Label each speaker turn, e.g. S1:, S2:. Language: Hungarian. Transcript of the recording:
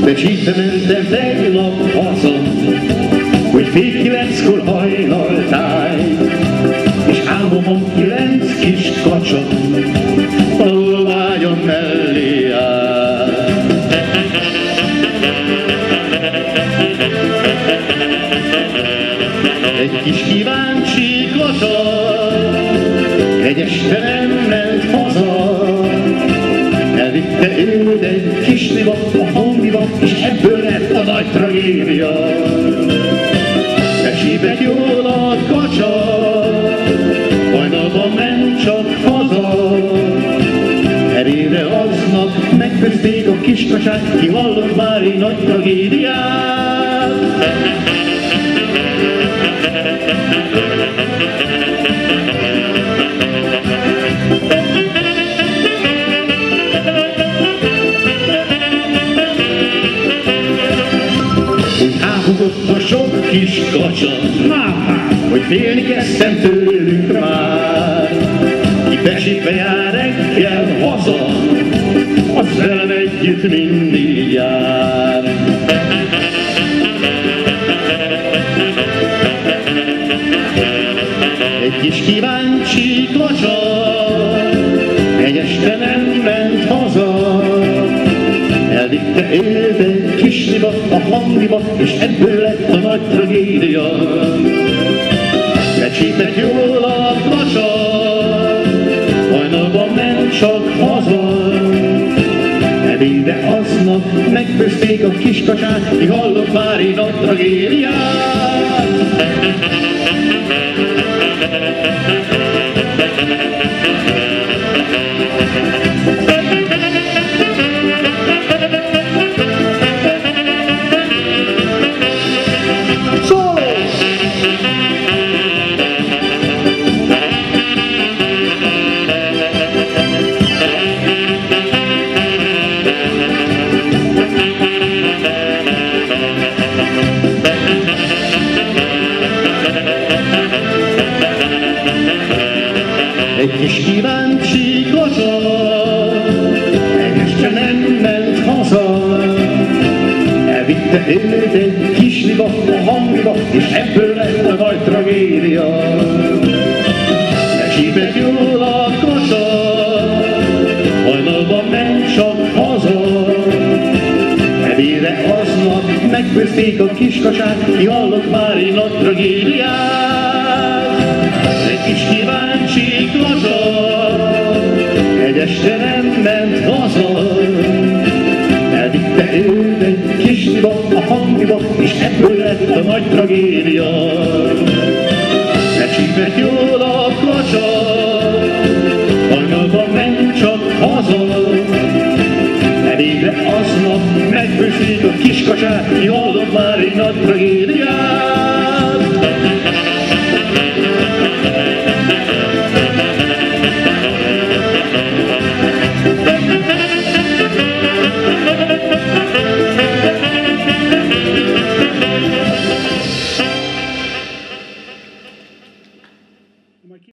S1: de csípbe mentem tegnap haza, hogy fél 9-kor hajnaltáj, és álmomon 9 kis kacsa, ahol vágyam mellé áll. Egy kis kíváncsi kacsa egy este nem ment haza, elvitte őt egy kis libat a hangiba, és ebből lett a nagy tragédia. Besípett jól a kacsa, hajnalban ment csak haza, erére aznap megfőzték a kis kacsát, ki hallott már egy nagy tragédiát. Áhugott a sok kis kacsa, hogy félni kezdtem tőlünk már. Ki besítve jár reggel haza, az velem együtt mindig jár. Egy kis kíváncsi kacsa egy este nem ment haza, elvitte őt egy kis liba a hangiba, és ebből lett a nagy tragédia. Becsípett jól a kacsa, hajnalban ment csak haza, ebédre aznap megfőzték a kis kacsát, ki hallott már egy nagy tragédiát. Egy kis kíváncsi kacsa egy este nem ment haza, elvitte őt egy kis liba a hangiba, és ebből lett a nagy tragédia. Becsípett jól a kacsa, hajnalban ment csak haza, ebédre aznap megfőzték a kis kacsát, ki hallott már egy nagy tragédiát. Egy kis kíváncsi kacsa egy este nem ment haza, elvitte őt egy kis liba a hangiba, és ebből lett a nagy tragédia. Becsípett jól a kacsa, hajnalban ment csak haza, ebédre aznap megfőzték a kis kacsát, ki hallott már egy nagy tragédiát.